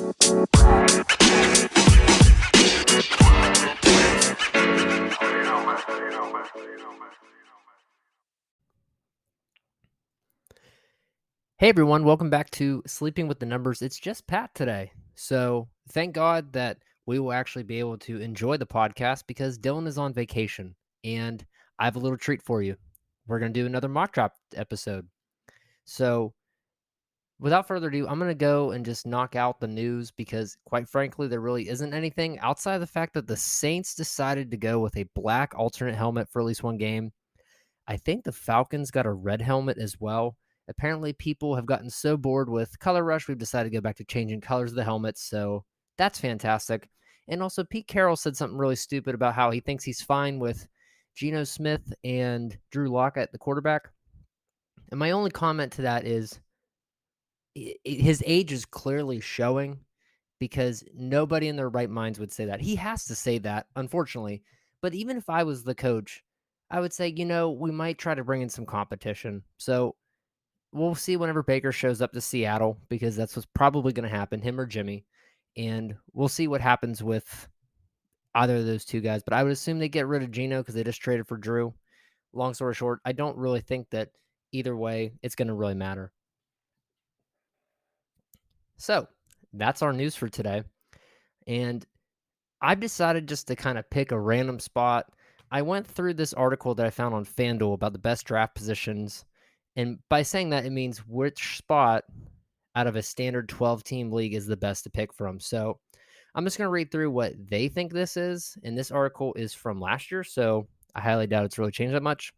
Hey everyone, welcome back to Sleeping with the Numbers. It's just Pat today. So thank God that we will actually be able to enjoy the podcast because Dylan is on vacation and I have a little treat for you. We're going to do another mock draft episode. So without further ado, I'm going to go and just knock out the news because quite frankly, there really isn't anything outside of the fact that the Saints decided to go with a black alternate helmet for at least one game. I think the Falcons got a red helmet as well. Apparently, people have gotten so bored with Color Rush, we've decided to go back to changing colors of the helmets, so that's fantastic. And also, Pete Carroll said something really stupid about how he thinks he's fine with Geno Smith and Drew Lock at the quarterback. And my only comment to that is his age is clearly showing because nobody in their right minds would say that. He has to say that, unfortunately. But even if I was the coach, I would say, we might try to bring in some competition. So we'll see whenever Baker shows up to Seattle because that's what's probably going to happen, him or Jimmy. And we'll see what happens with either of those two guys. But I would assume they get rid of Geno because they just traded for Drew. Long story short, I don't really think that either way it's going to really matter. So that's our news for today. And I've decided just to kind of pick a random spot. I went through this article that I found on FanDuel about the best draft positions. And by saying that, it means which spot out of a standard 12-team league is the best to pick from. So I'm just going to read through what they think this is. And this article is from last year, so I highly doubt it's really changed that much.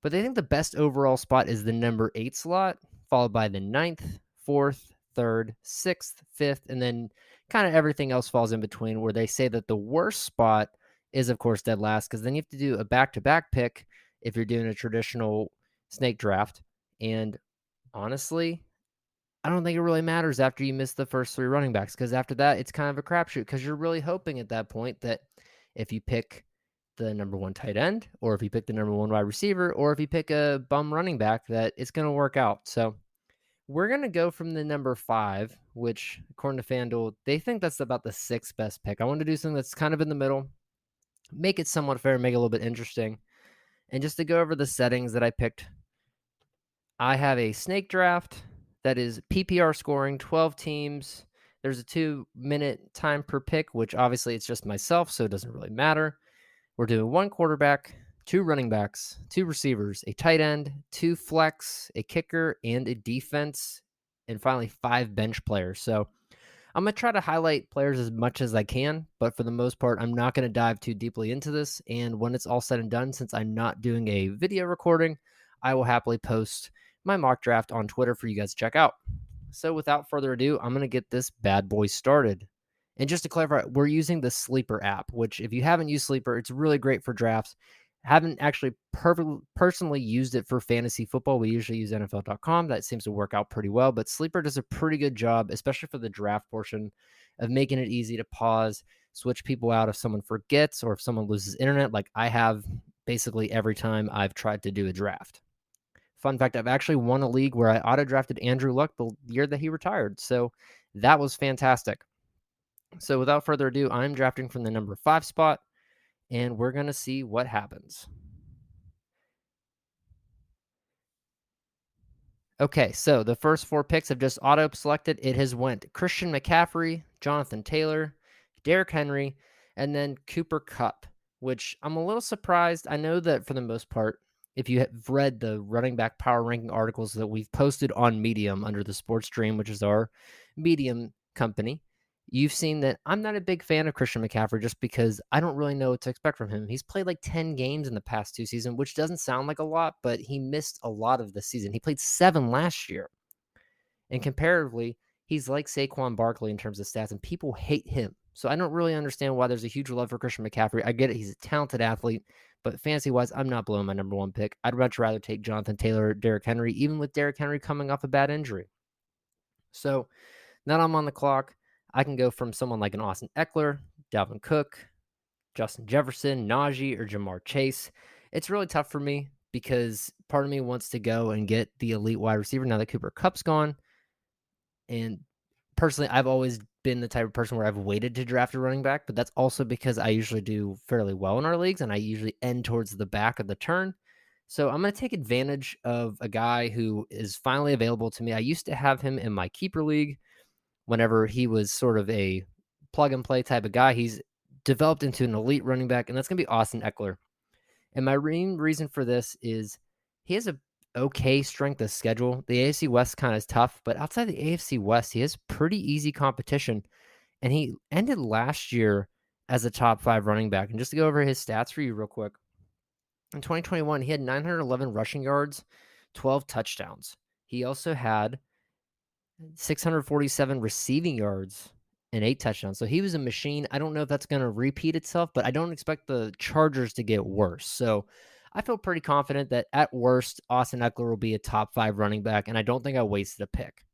But they think the best overall spot is the number 8 slot, followed by the 9th, 4th, 3rd, 6th, 5th, and then kind of everything else falls in between, where they say that the worst spot is, of course, dead last, because then you have to do a back-to-back pick if you're doing a traditional snake draft. And honestly, I don't think it really matters after you miss the first 3 running backs, because after that, it's kind of a crapshoot, because you're really hoping at that point that if you pick the number 1 tight end, or if you pick the number 1 wide receiver, or if you pick a bum running back, that it's going to work out. So we're going to go from the number 5, which according to FanDuel, they think that's about the 6th best pick. I want to do something that's kind of in the middle, make it somewhat fair, make it a little bit interesting. And just to go over the settings that I picked, I have a snake draft that is PPR scoring, 12 teams. There's a 2-minute time per pick, which obviously it's just myself, so it doesn't really matter. We're doing 1 quarterback, 2 running backs, 2 receivers, a tight end, 2 flex, a kicker, and a defense, and finally 5 bench players. So I'm going to try to highlight players as much as I can, but for the most part, I'm not going to dive too deeply into this. And when it's all said and done, since I'm not doing a video recording, I will happily post my mock draft on Twitter for you guys to check out. So without further ado, I'm going to get this bad boy started. And just to clarify, we're using the Sleeper app, which if you haven't used Sleeper, it's really great for drafts. Haven't actually personally used it for fantasy football. We usually use NFL.com. That seems to work out pretty well, but Sleeper does a pretty good job, especially for the draft portion, of making it easy to pause, switch people out if someone forgets or if someone loses internet, like I have basically every time I've tried to do a draft. Fun fact, I've actually won a league where I auto-drafted Andrew Luck the year that he retired, so that was fantastic. So without further ado, I'm drafting from the number 5 spot, and we're going to see what happens. Okay, so the first 4 picks have just auto-selected. It has went Christian McCaffrey, Jonathan Taylor, Derrick Henry, and then Cooper Kupp, which I'm a little surprised. I know that for the most part, if you have read the running back power ranking articles that we've posted on Medium under the Sports Stream, which is our Medium company, you've seen that I'm not a big fan of Christian McCaffrey just because I don't really know what to expect from him. He's played like 10 games in the past 2 seasons, which doesn't sound like a lot, but he missed a lot of the season. He played 7 last year. And comparatively, he's like Saquon Barkley in terms of stats, and people hate him. So I don't really understand why there's a huge love for Christian McCaffrey. I get it. He's a talented athlete, but fantasy-wise, I'm not blowing my number 1 pick. I'd much rather take Jonathan Taylor or Derrick Henry, even with Derrick Henry coming off a bad injury. So now I'm on the clock. I can go from someone like an Austin Eckler, Dalvin Cook, Justin Jefferson, Najee, or Jamar Chase. It's really tough for me because part of me wants to go and get the elite wide receiver now that Cooper Kupp's gone. And personally, I've always been the type of person where I've waited to draft a running back, but that's also because I usually do fairly well in our leagues and I usually end towards the back of the turn. So I'm going to take advantage of a guy who is finally available to me. I used to have him in my keeper league whenever he was sort of a plug and play type of guy. He's developed into an elite running back, and that's going to be Austin Eckler. And my main reason for this is he has a okay strength of schedule. The AFC West kind of is tough, but outside the AFC West, he has pretty easy competition. And he ended last year as a top 5 running back. And just to go over his stats for you real quick, in 2021, he had 911 rushing yards, 12 touchdowns. He also had 647 receiving yards and 8 touchdowns. So he was a machine. I don't know if that's going to repeat itself, but I don't expect the Chargers to get worse. So I feel pretty confident that at worst, Austin Eckler will be a top 5 running back, and I don't think I wasted a pick.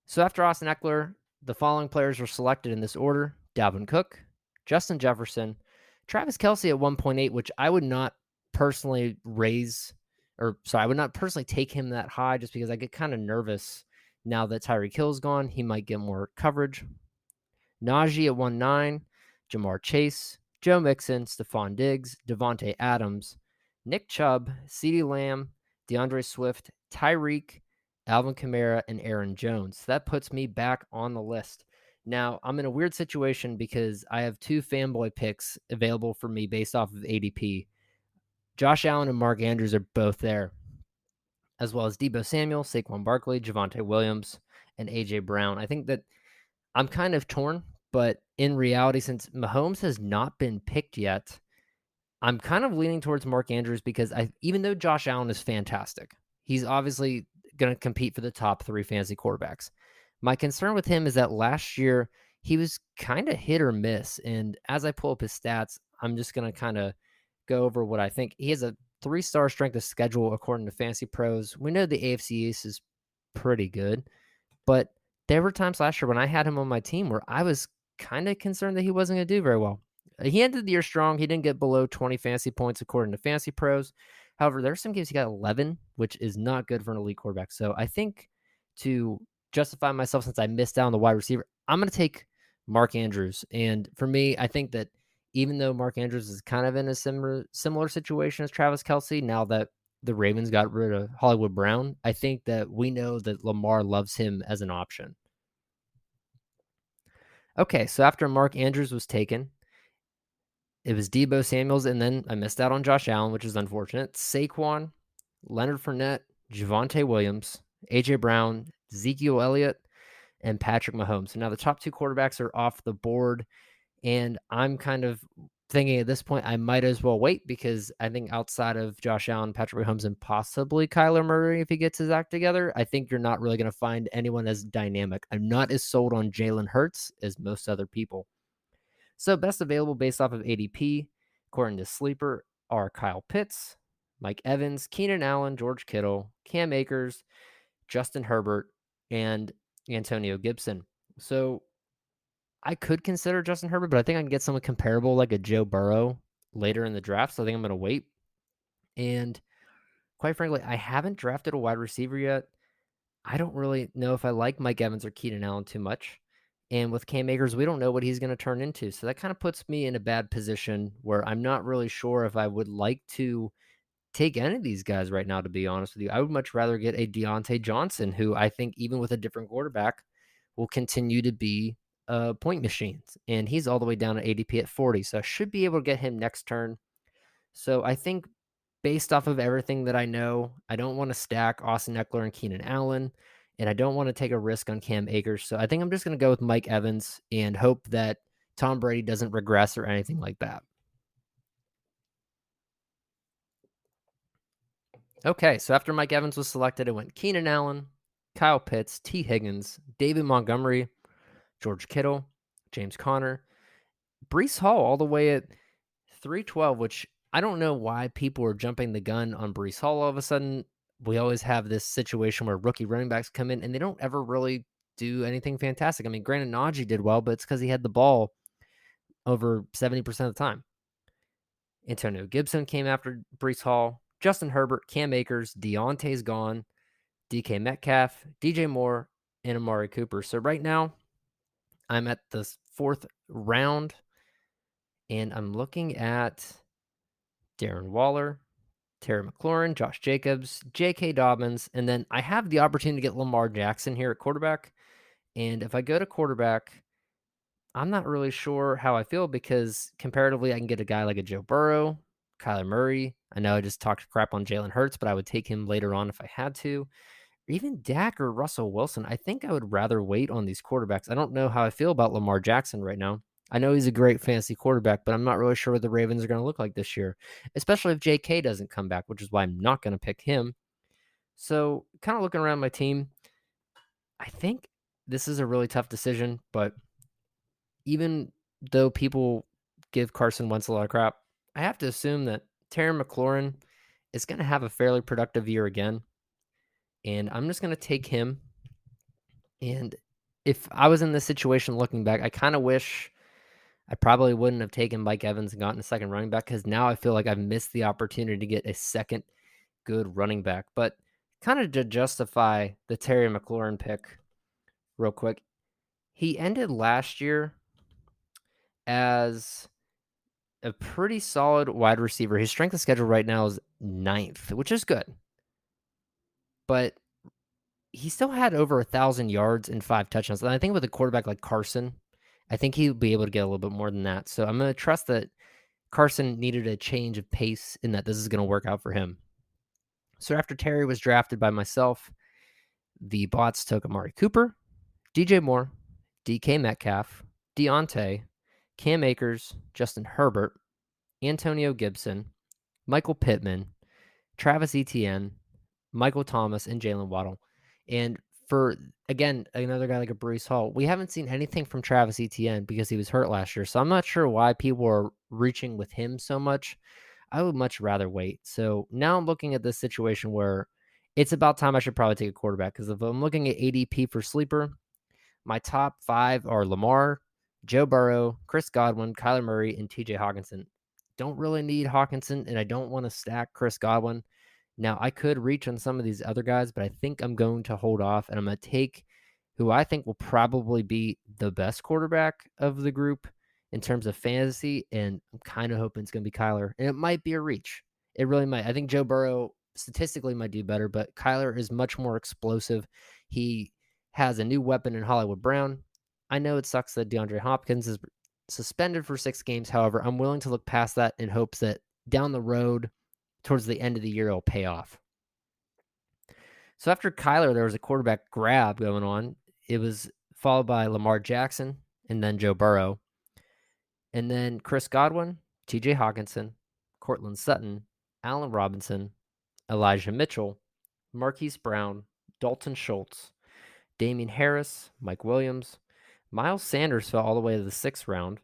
So after Austin Eckler, the following players were selected in this order: Dalvin Cook, Justin Jefferson, Travis Kelce at 1.8, which I would not personally I would not personally take him that high just because I get kind of nervous now that Tyreek Hill's gone. He might get more coverage. Najee at 1.9, Jamar Chase, Joe Mixon, Stephon Diggs, Devontae Adams, Nick Chubb, CeeDee Lamb, DeAndre Swift, Tyreek, Alvin Kamara, and Aaron Jones. That puts me back on the list. Now, I'm in a weird situation because I have 2 fanboy picks available for me based off of ADP. Josh Allen and Mark Andrews are both there, as well as Deebo Samuel, Saquon Barkley, Javonte Williams, and A.J. Brown. I think that I'm kind of torn, but in reality, since Mahomes has not been picked yet, I'm kind of leaning towards Mark Andrews because even though Josh Allen is fantastic, he's obviously going to compete for the top 3 fantasy quarterbacks. My concern with him is that last year he was kind of hit or miss. And as I pull up his stats, I'm just going to kind of go over what I think. He has a 3-star strength of schedule according to Fantasy Pros. We know the AFC East is pretty good, but there were times last year when I had him on my team where I was kind of concerned that he wasn't going to do very well. He ended the year strong. He didn't get below 20 fantasy points according to Fantasy Pros. However, there are some games he got 11, which is not good for an elite quarterback. So I think to justify myself, since I missed out on the wide receiver, I'm going to take Mark Andrews. And for me, I think that even though Mark Andrews is kind of in a similar situation as Travis Kelce, now that the Ravens got rid of Hollywood Brown, I think that we know that Lamar loves him as an option. Okay, so after Mark Andrews was taken, it was Deebo Samuels, and then I missed out on Josh Allen, which is unfortunate. Saquon, Leonard Fournette, Javonte Williams, A.J. Brown, Ezekiel Elliott, and Patrick Mahomes. So now the top 2 quarterbacks are off the board, and I'm kind of thinking at this point I might as well wait because I think outside of Josh Allen, Patrick Mahomes, and possibly Kyler Murray if he gets his act together, I think you're not really going to find anyone as dynamic. I'm not as sold on Jalen Hurts as most other people. So best available based off of ADP, according to Sleeper, are Kyle Pitts, Mike Evans, Keenan Allen, George Kittle, Cam Akers, Justin Herbert, and Antonio Gibson. So I could consider Justin Herbert, but I think I can get someone comparable like a Joe Burrow later in the draft. So I think I'm going to wait. And quite frankly, I haven't drafted a wide receiver yet. I don't really know if I like Mike Evans or Keenan Allen too much. And with Cam Akers, we don't know what he's going to turn into. So that kind of puts me in a bad position where I'm not really sure if I would like to take any of these guys right now, to be honest with you. I would much rather get a Deontay Johnson, who I think even with a different quarterback will continue to be point machines. And he's all the way down at ADP at 40. So I should be able to get him next turn. So I think based off of everything that I know, I don't want to stack Austin Eckler and Keenan Allen, and I don't want to take a risk on Cam Akers. So I think I'm just going to go with Mike Evans and hope that Tom Brady doesn't regress or anything like that. Okay, so after Mike Evans was selected, it went Keenan Allen, Kyle Pitts, T. Higgins, David Montgomery, George Kittle, James Conner, Breece Hall all the way at 312, which I don't know why people are jumping the gun on Breece Hall all of a sudden. We always have this situation where rookie running backs come in and they don't ever really do anything fantastic. I mean, granted, Najee did well, but it's because he had the ball over 70% of the time. Antonio Gibson came after Breece Hall, Justin Herbert, Cam Akers, Deontay's gone, DK Metcalf, DJ Moore, and Amari Cooper. So right now, I'm at the fourth round, and I'm looking at Darren Waller, Terry McLaurin, Josh Jacobs, J.K. Dobbins, and then I have the opportunity to get Lamar Jackson here at quarterback. And if I go to quarterback, I'm not really sure how I feel because comparatively, I can get a guy like a Joe Burrow, Kyler Murray. I know I just talked crap on Jalen Hurts, but I would take him later on if I had to. Even Dak or Russell Wilson, I think I would rather wait on these quarterbacks. I don't know how I feel about Lamar Jackson right now. I know he's a great fantasy quarterback, but I'm not really sure what the Ravens are going to look like this year, especially if JK doesn't come back, which is why I'm not going to pick him. So, kind of looking around my team, I think this is a really tough decision, but even though people give Carson Wentz a lot of crap, I have to assume that Terry McLaurin is going to have a fairly productive year again. And I'm just going to take him. And if I was in this situation looking back, I kind of wish I probably wouldn't have taken Mike Evans and gotten a second running back because now I feel like I've missed the opportunity to get a second good running back. But kind of to justify the Terry McLaurin pick real quick, he ended last year as a pretty solid wide receiver. His strength of schedule right now is ninth, which is good. But he still had over 1,000 yards and 5 touchdowns. And I think with a quarterback like Carson, I think he'll be able to get a little bit more than that. So I'm going to trust that Carson needed a change of pace and that this is going to work out for him. So after Terry was drafted by myself, the bots took Amari Cooper, DJ Moore, DK Metcalf, Deontay, Cam Akers, Justin Herbert, Antonio Gibson, Michael Pittman, Travis Etienne, Michael Thomas, and Jalen Waddle. And for, again, another guy like a Breece Hall, we haven't seen anything from Travis Etienne because he was hurt last year. So I'm not sure why people are reaching with him so much. I would much rather wait. So now I'm looking at this situation where it's about time I should probably take a quarterback because if I'm looking at ADP for sleeper, my top 5 are Lamar, Joe Burrow, Chris Godwin, Kyler Murray, and TJ Hawkinson. Don't really need Hawkinson, and I don't want to stack Chris Godwin. Now, I could reach on some of these other guys, but I think I'm going to hold off, and I'm going to take who I think will probably be the best quarterback of the group in terms of fantasy, and I'm kind of hoping it's going to be Kyler. And it might be a reach. It really might. I think Joe Burrow statistically might do better, but Kyler is much more explosive. He has a new weapon in Hollywood Brown. I know it sucks that DeAndre Hopkins is suspended for 6 games. However, I'm willing to look past that in hopes that down the road, towards the end of the year, it'll pay off. So after Kyler, there was a quarterback grab going on. It was followed by Lamar Jackson and then Joe Burrow. And then Chris Godwin, TJ Hawkinson, Cortland Sutton, Allen Robinson, Elijah Mitchell, Marquise Brown, Dalton Schultz, Damian Harris, Mike Williams, Miles Sanders fell all the way to the 6th round.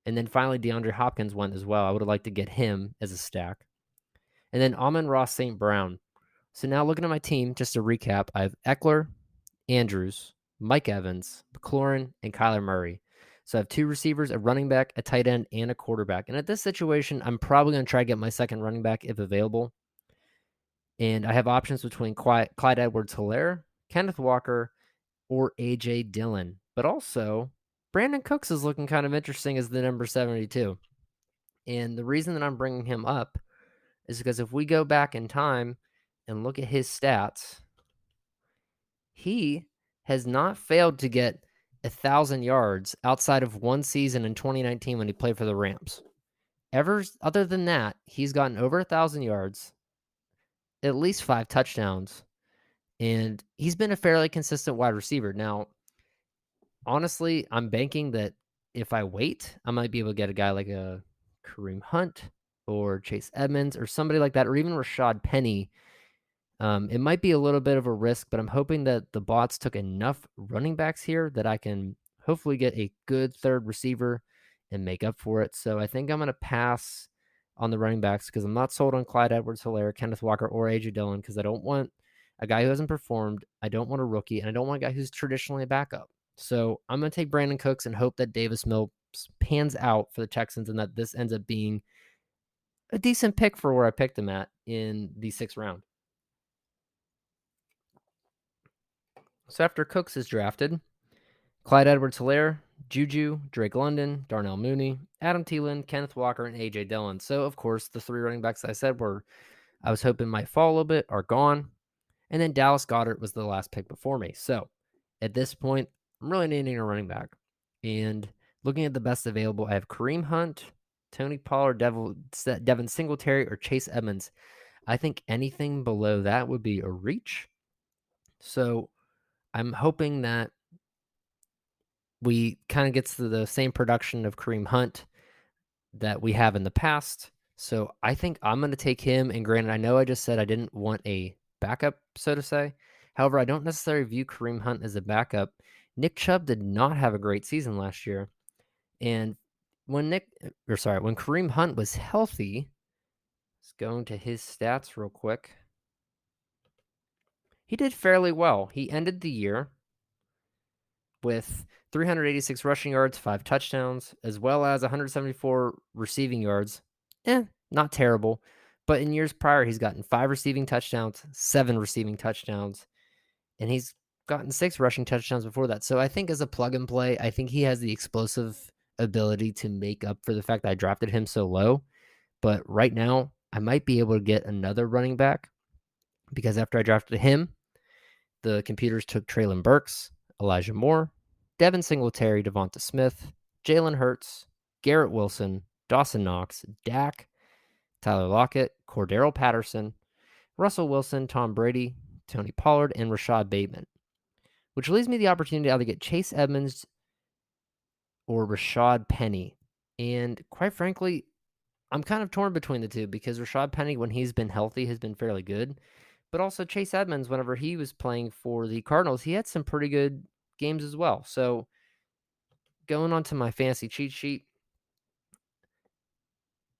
And then finally, DeAndre Hopkins went as well. I would have liked to get him as a stack. And then Amon-Ra St. Brown. So now looking at my team, just to recap, I have Eckler, Andrews, Mike Evans, McLaurin, and Kyler Murray. So I have 2 receivers, a running back, a tight end, and a quarterback. And at this situation, I'm probably going to try to get my second running back if available. And I have options between Clyde Edwards-Helaire, Kenneth Walker, or A.J. Dillon. But also, Brandon Cooks is looking kind of interesting as the number 72. And the reason that I'm bringing him up is because if we go back in time and look at his stats, he has not failed to get 1,000 yards outside of one season in 2019 when he played for the Rams. Other than that, he's gotten over 1,000 yards, at least 5 touchdowns, and he's been a fairly consistent wide receiver. Now, honestly, I'm banking that if I wait, I might be able to get a guy like a Kareem Hunt or Chase Edmonds or somebody like that, or even Rashad Penny. It might be a little bit of a risk, but I'm hoping that the bots took enough running backs here that I can hopefully get a good third receiver and make up for it. So I think I'm going to pass on the running backs because I'm not sold on Clyde Edwards-Helaire, Kenneth Walker, or A.J. Dillon because I don't want a guy who hasn't performed. I don't want a rookie, and I don't want a guy who's traditionally a backup. So I'm going to take Brandon Cooks and hope that Davis Mills pans out for the Texans and that this ends up being a decent pick for where I picked him at in the 6th round. So after Cooks is drafted, Clyde Edwards-Helaire, Juju, Drake London, Darnell Mooney, Adam Thielen, Kenneth Walker, and A.J. Dillon. So, of course, the three running backs I said I was hoping might fall a little bit are gone. And then Dallas Goedert was the last pick before me. So, at this point, I'm really needing a running back. And looking at the best available, I have Kareem Hunt, Tony Pollard, Devin Singletary, or Chase Edmonds. I think anything below that would be a reach. So, I'm hoping that we kind of gets to the same production of Kareem Hunt that we have in the past. So I think I'm going to take him. And granted, I know I just said I didn't want a backup, so to say. However, I don't necessarily view Kareem Hunt as a backup. Nick Chubb did not have a great season last year. And when Kareem Hunt was healthy, let's go into his stats real quick. He did fairly well. He ended the year with 386 rushing yards, 5 touchdowns, as well as 174 receiving yards. Not terrible. But in years prior, he's gotten 5 receiving touchdowns, 7 receiving touchdowns, and he's gotten 6 rushing touchdowns before that. So I think as a plug and play, I think he has the explosive ability to make up for the fact that I drafted him so low. But right now, I might be able to get another running back because after I drafted him, the computers took Traylon Burks, Elijah Moore, Devin Singletary, Devonta Smith, Jalen Hurts, Garrett Wilson, Dawson Knox, Dak, Tyler Lockett, Cordero Patterson, Russell Wilson, Tom Brady, Tony Pollard, and Rashad Bateman, which leaves me the opportunity to either get Chase Edmonds or Rashad Penny. And quite frankly, I'm kind of torn between the two because Rashad Penny, when he's been healthy, has been fairly good. But also Chase Edmonds, whenever he was playing for the Cardinals, he had some pretty good games as well. So going on to my fantasy cheat sheet,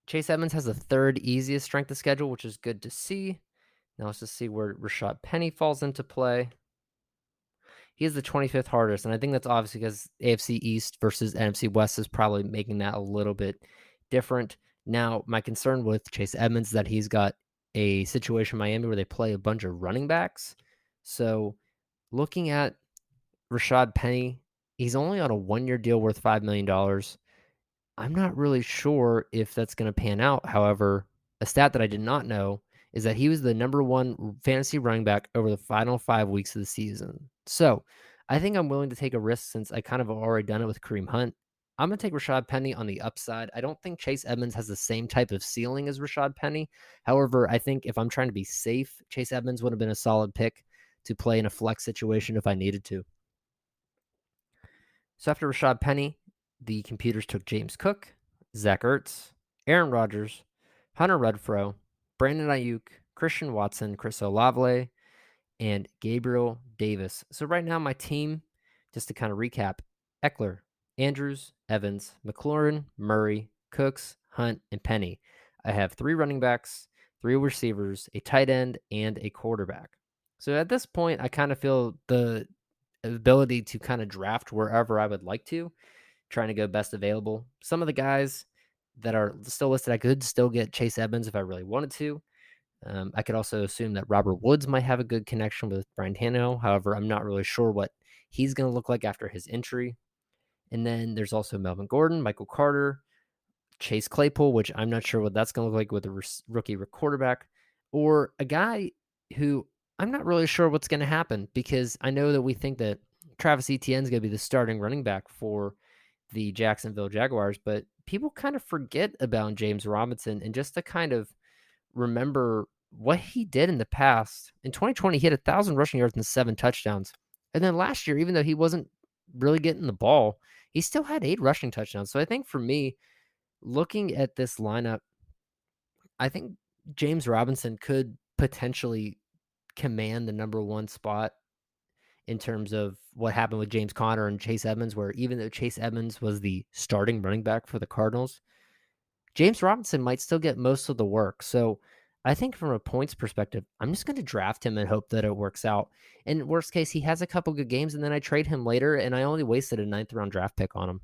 Chase Edmonds has the third easiest strength of schedule, which is good to see. Now let's just see where Rashad Penny falls into play. He is the 25th hardest, and I think that's obviously because AFC East versus NFC West is probably making that a little bit different. Now, my concern with Chase Edmonds is that he's got a situation in Miami where they play a bunch of running backs. So looking at Rashad Penny, he's only on a 1-year deal worth $5 million. I'm not really sure if that's going to pan out. However, a stat that I did not know is that he was the number 1 fantasy running back over the final 5 weeks of the season. So I think I'm willing to take a risk since I kind of already done it with Kareem Hunt. I'm going to take Rashad Penny on the upside. I don't think Chase Edmonds has the same type of ceiling as Rashad Penny. However, I think if I'm trying to be safe, Chase Edmonds would have been a solid pick to play in a flex situation if I needed to. So after Rashad Penny, the computers took James Cook, Zach Ertz, Aaron Rodgers, Hunter Renfrow, Brandon Ayuk, Christian Watson, Chris Olave, and Gabriel Davis. So right now my team, just to kind of recap, Eckler, Andrews, Evans, McLaurin, Murray, Cooks, Hunt, and Penny. I have 3 running backs, 3 receivers, a tight end, and a quarterback. So at this point, I kind of feel the ability to kind of draft wherever I would like to, trying to go best available. Some of the guys that are still listed, I could still get Chase Edmonds if I really wanted to. I could also assume that Robert Woods might have a good connection with Brian Tannehill. However, I'm not really sure what he's going to look like after his injury. And then there's also Melvin Gordon, Michael Carter, Chase Claypool, which I'm not sure what that's going to look like with a rookie quarterback, or a guy who I'm not really sure what's going to happen because I know that we think that Travis Etienne is going to be the starting running back for the Jacksonville Jaguars, but people kind of forget about James Robinson. And just to kind of remember what he did in the past, in 2020, he had 1,000 rushing yards and 7 touchdowns. And then last year, even though he wasn't really getting the ball, he still had 8 rushing touchdowns. So I think for me, looking at this lineup, I think James Robinson could potentially command the number 1 spot in terms of what happened with James Conner and Chase Edmonds, where even though Chase Edmonds was the starting running back for the Cardinals, James Robinson might still get most of the work. So I think from a points perspective, I'm just going to draft him and hope that it works out. In worst case, he has a couple good games and then I trade him later and I only wasted a 9th round draft pick on him.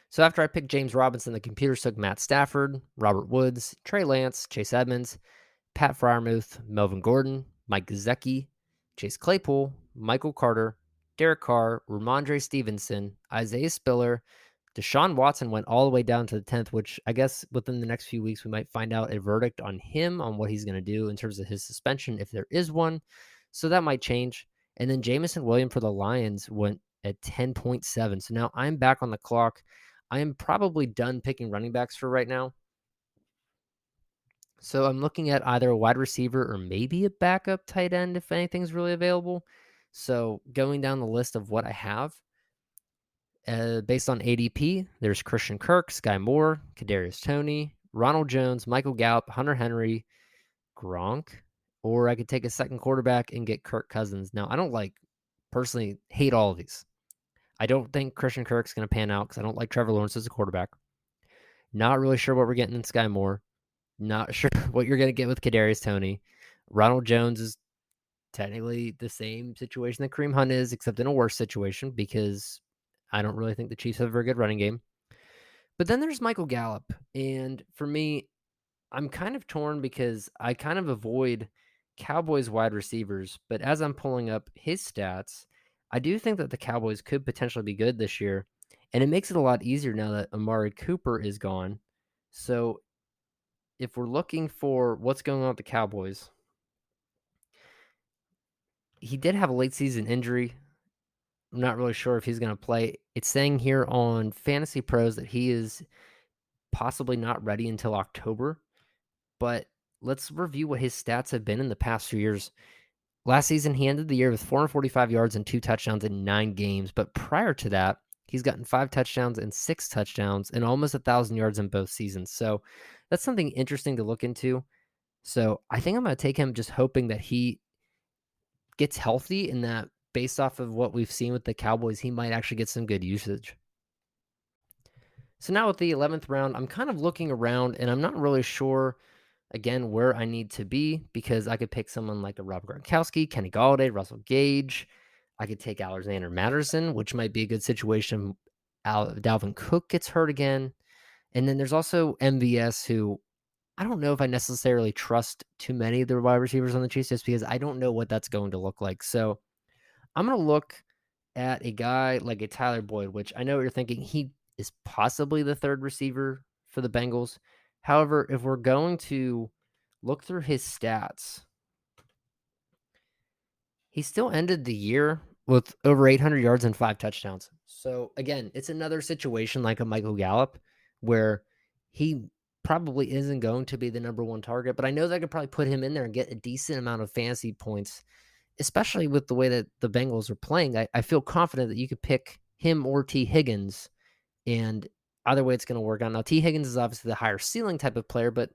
So after I picked James Robinson, the computers took Matt Stafford, Robert Woods, Trey Lance, Chase Edmonds, Pat Freiermuth, Melvin Gordon, Mike Gesicki, Chase Claypool, Michael Carter, Derek Carr, Ramondre Stevenson, Isaiah Spiller. Deshaun Watson went all the way down to the 10th, which I guess within the next few weeks we might find out a verdict on him, on what he's going to do in terms of his suspension, if there is one. So that might change. And then Jamison Williams for the Lions went at 10.7. So now I'm back on the clock. I am probably done picking running backs for right now. So I'm looking at either a wide receiver or maybe a backup tight end if anything's really available. So going down the list of what I have, based on ADP, there's Christian Kirk, Sky Moore, Kadarius Toney, Ronald Jones, Michael Gallup, Hunter Henry, Gronk, or I could take a second quarterback and get Kirk Cousins. Now, I don't personally hate all of these. I don't think Christian Kirk's going to pan out because I don't like Trevor Lawrence as a quarterback. Not really sure what we're getting in Sky Moore. Not sure what you're going to get with Kadarius Toney. Ronald Jones is technically the same situation that Kareem Hunt is, except in a worse situation because I don't really think the Chiefs have a very good running game. But then there's Michael Gallup. And for me, I'm kind of torn because I kind of avoid Cowboys wide receivers. But as I'm pulling up his stats, I do think that the Cowboys could potentially be good this year. And it makes it a lot easier now that Amari Cooper is gone. So if we're looking for what's going on with the Cowboys, he did have a late season injury. I'm not really sure if he's going to play. It's saying here on Fantasy Pros that he is possibly not ready until October. But let's review what his stats have been in the past few years. Last season, he ended the year with 445 yards and 2 touchdowns in 9 games. But prior to that, he's gotten 5 touchdowns and 6 touchdowns and almost 1,000 yards in both seasons. So that's something interesting to look into. So I think I'm going to take him just hoping that he gets healthy and that based off of what we've seen with the Cowboys, he might actually get some good usage. So now with the 11th round, I'm kind of looking around and I'm not really sure, again, where I need to be because I could pick someone like a Rob Gronkowski, Kenny Golladay, Russell Gage. I could take Alexander Matterson, which might be a good situation. Dalvin Cook gets hurt again. And then there's also MVS, who I don't know if I necessarily trust too many of the wide receivers on the Chiefs just because I don't know what that's going to look like. So I'm going to look at a guy like a Tyler Boyd, which I know what you're thinking. He is possibly the third receiver for the Bengals. However, if we're going to look through his stats, he still ended the year with over 800 yards and 5 touchdowns. So again, it's another situation like a Michael Gallup where he probably isn't going to be the number one target, but I know that I could probably put him in there and get a decent amount of fantasy points, especially with the way that the Bengals are playing. I feel confident that you could pick him or T. Higgins, and either way it's going to work out. Now, T. Higgins is obviously the higher ceiling type of player, but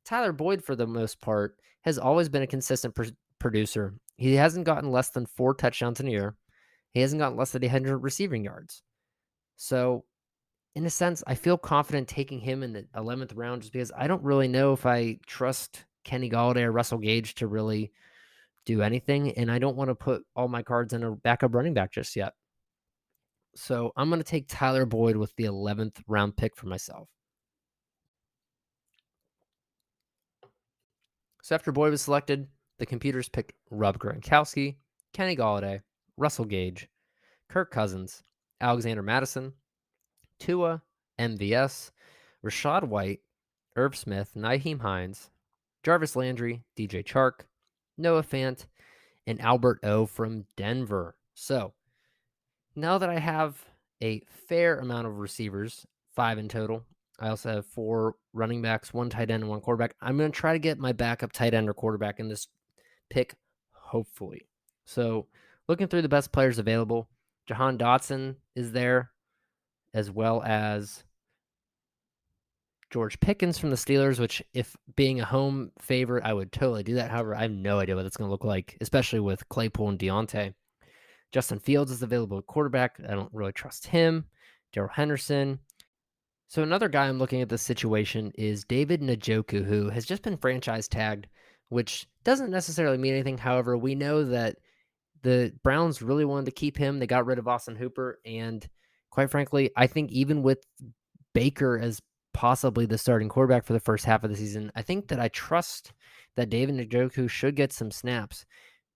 Tyler Boyd, for the most part, has always been a consistent producer. He hasn't gotten less than 4 touchdowns in a year. He hasn't gotten less than 100 receiving yards. So, in a sense, I feel confident taking him in the 11th round just because I don't really know if I trust Kenny Golladay or Russell Gage to really do anything, and I don't want to put all my cards in a backup running back just yet. So I'm going to take Tyler Boyd with the 11th round pick for myself. So after Boyd was selected, the computers picked Rob Gronkowski, Kenny Golladay, Russell Gage, Kirk Cousins, Alexander Madison, Tua, MVS, Rashad White, Irv Smith, Nyheim Hines, Jarvis Landry, DJ Chark, Noah Fant, and Albert O from Denver. So now that I have a fair amount of receivers, 5 in total, I also have 4 running backs, 1 tight end, and 1 quarterback. I'm going to try to get my backup tight end or quarterback in this pick, hopefully. So looking through the best players available, Jahan Dotson is there, as well as George Pickens from the Steelers, which if being a home favorite, I would totally do that. However, I have no idea what it's going to look like, especially with Claypool and Deontay. Justin Fields is available at quarterback. I don't really trust him. Darrell Henderson. So another guy I'm looking at this situation is David Njoku, who has just been franchise tagged, which doesn't necessarily mean anything. However, we know that the Browns really wanted to keep him. They got rid of Austin Hooper. And quite frankly, I think even with Baker as possibly the starting quarterback for the first half of the season, I think that I trust that David Njoku should get some snaps.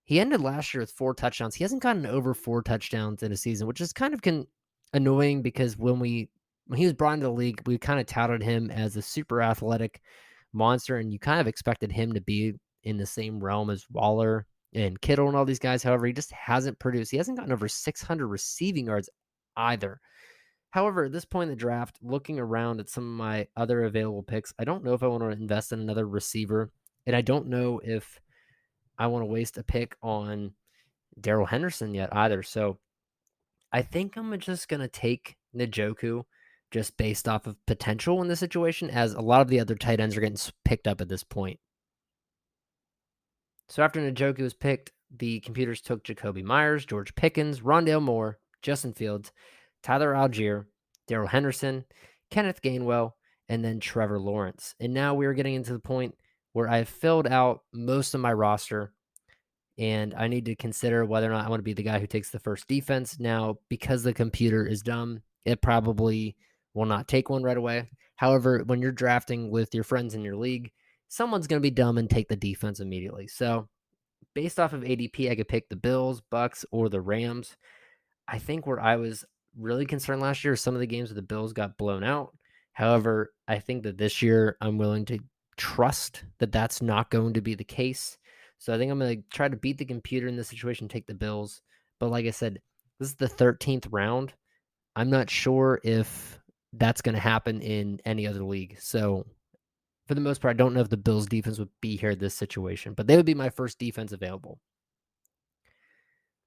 He ended last year with 4 touchdowns. He hasn't gotten over 4 touchdowns in a season, which is kind of annoying because when he was brought into the league, we kind of touted him as a super athletic monster, and you kind of expected him to be in the same realm as Waller and Kittle and all these guys. However, he just hasn't produced. He hasn't gotten over 600 receiving yards either. However, at this point in the draft, looking around at some of my other available picks, I don't know if I want to invest in another receiver, and I don't know if I want to waste a pick on Darrell Henderson yet either. So I think I'm just going to take Njoku just based off of potential in this situation, as a lot of the other tight ends are getting picked up at this point. So after Njoku was picked, the computers took Jacoby Myers, George Pickens, Rondale Moore, Justin Fields, Tyler Algier, Darrell Henderson, Kenneth Gainwell, and then Trevor Lawrence. And now we are getting into the point where I've filled out most of my roster, and I need to consider whether or not I want to be the guy who takes the first defense. Now, because the computer is dumb, it probably will not take one right away. However, when you're drafting with your friends in your league, someone's going to be dumb and take the defense immediately. So based off of ADP, I could pick the Bills, Bucks, or the Rams. I think where I was really concerned last year, some of the games where the Bills got blown out. However, I think that this year I'm willing to trust that that's not going to be the case. So I think I'm going to try to beat the computer in this situation, take the Bills. But like I said, this is the 13th round. I'm not sure if that's going to happen in any other league. So for the most part, I don't know if the Bills defense would be here in this situation, but they would be my first defense available.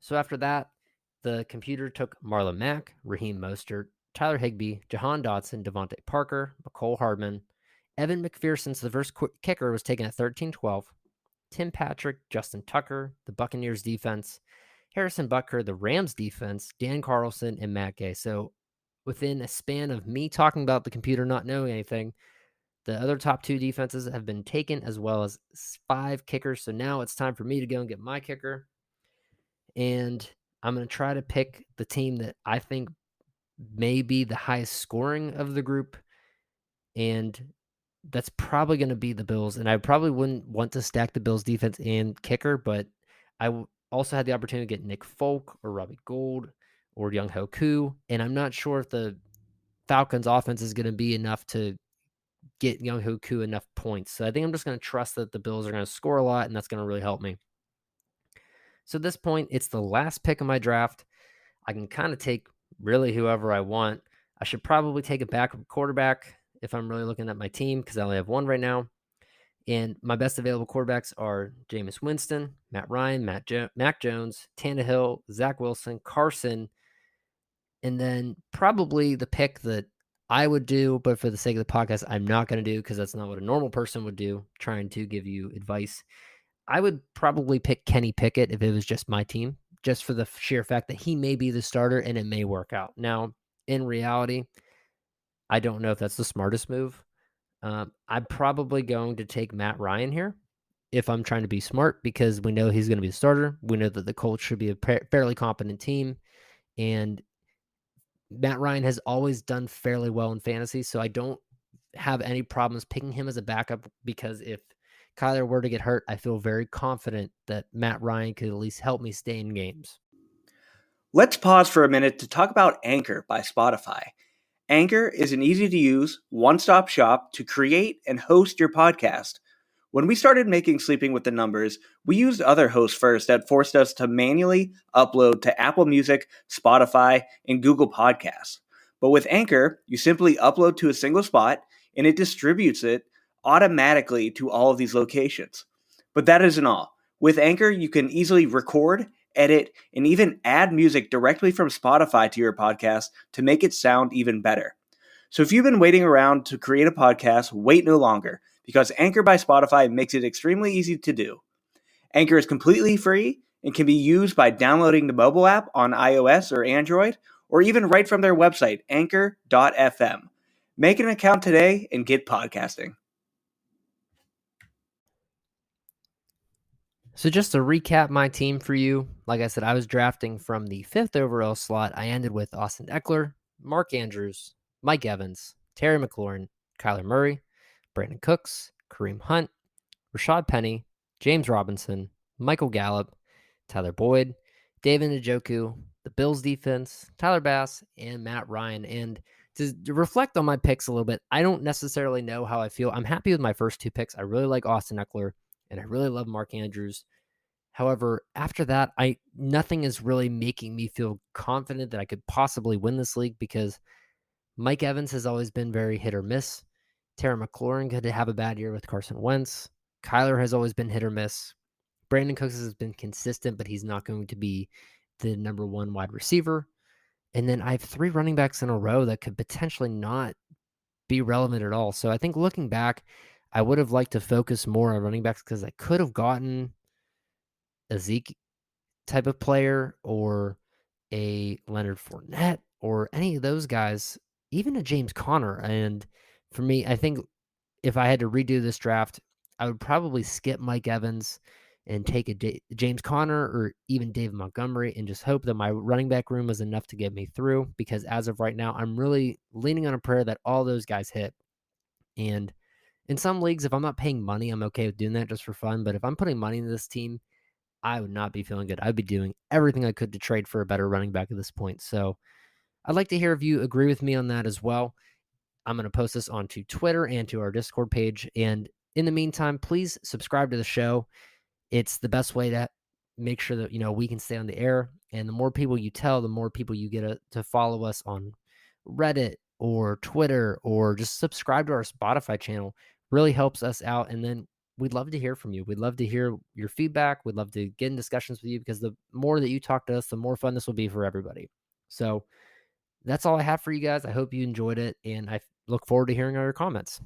So after that, the computer took Marlon Mack, Raheem Mostert, Tyler Higbee, Jahan Dotson, Devontae Parker, McCole Hardman, Evan McPherson. So the first kicker was taken at 13-12. Tim Patrick, Justin Tucker, the Buccaneers defense, Harrison Butker, the Rams defense, Dan Carlson, and Matt Gay. So within a span of me talking about the computer not knowing anything, the other top 2 defenses have been taken, as well as 5 kickers. So now it's time for me to go and get my kicker. And I'm going to try to pick the team that I think may be the highest scoring of the group. And that's probably going to be the Bills. And I probably wouldn't want to stack the Bills defense and kicker, but I also had the opportunity to get Nick Folk or Robbie Gould or Young Hoku. And I'm not sure if the Falcons offense is going to be enough to get Young Hoku enough points. So I think I'm just going to trust that the Bills are going to score a lot, and that's going to really help me. So at this point, it's the last pick of my draft. I can kind of take really whoever I want. I should probably take a backup quarterback if I'm really looking at my team, because I only have one right now. And my best available quarterbacks are Jameis Winston, Matt Ryan, Mac Jones, Tannehill, Zach Wilson, Carson, and then probably the pick that I would do, but for the sake of the podcast, I'm not going to do because that's not what a normal person would do, trying to give you advice. I would probably pick Kenny Pickett if it was just my team, just for the sheer fact that he may be the starter and it may work out. Now, in reality, I don't know if that's the smartest move. I'm probably going to take Matt Ryan here if I'm trying to be smart, because we know he's going to be the starter. We know that the Colts should be a fairly competent team, and Matt Ryan has always done fairly well in fantasy, so I don't have any problems picking him as a backup, because if Kyler were to get hurt, I feel very confident that Matt Ryan could at least help me stay in games. Let's pause for a minute to talk about Anchor by Spotify. Anchor is an easy-to-use, one-stop shop to create and host your podcast. When we started making Sleeping with the Numbers, we used other hosts first that forced us to manually upload to Apple Music, Spotify, and Google Podcasts. But with Anchor, you simply upload to a single spot, and it distributes it automatically to all of these locations. But that isn't all. With Anchor, you can easily record, edit, and even add music directly from Spotify to your podcast to make it sound even better. So if you've been waiting around to create a podcast, wait no longer, because Anchor by Spotify makes it extremely easy to do. Anchor is completely free and can be used by downloading the mobile app on iOS or Android, or even right from their website, Anchor.fm. Make an account today and get podcasting. So just to recap my team for you, like I said, I was drafting from the 5th overall slot. I ended with Austin Eckler, Mark Andrews, Mike Evans, Terry McLaurin, Kyler Murray, Brandon Cooks, Kareem Hunt, Rashad Penny, James Robinson, Michael Gallup, Tyler Boyd, David Njoku, the Bills defense, Tyler Bass, and Matt Ryan. And to reflect on my picks a little bit, I don't necessarily know how I feel. I'm happy with my first 2 picks. I really like Austin Eckler, and I really love Mark Andrews. However, after that, nothing is really making me feel confident that I could possibly win this league because Mike Evans has always been very hit or miss. Terry McLaurin could have a bad year with Carson Wentz. Kyler has always been hit or miss. Brandon Cooks has been consistent, but he's not going to be the number 1 wide receiver. And then I have 3 running backs in a row that could potentially not be relevant at all. So I think looking back, I would have liked to focus more on running backs because I could have gotten a Zeke type of player or a Leonard Fournette or any of those guys, even a James Conner. And for me, I think if I had to redo this draft, I would probably skip Mike Evans and take a James Conner or even David Montgomery and just hope that my running back room was enough to get me through. Because as of right now, I'm really leaning on a prayer that all those guys hit. And in some leagues, if I'm not paying money, I'm okay with doing that just for fun. But if I'm putting money into this team, I would not be feeling good. I'd be doing everything I could to trade for a better running back at this point. So I'd like to hear if you agree with me on that as well. I'm going to post this onto Twitter and to our Discord page. And in the meantime, please subscribe to the show. It's the best way to make sure that, we can stay on the air. And the more people you tell, the more people you get to follow us on Reddit or Twitter or just subscribe to our Spotify channel. Really helps us out. And then we'd love to hear from you. We'd love to hear your feedback. We'd love to get in discussions with you because the more that you talk to us, the more fun this will be for everybody. So that's all I have for you guys. I hope you enjoyed it, and I look forward to hearing all your comments.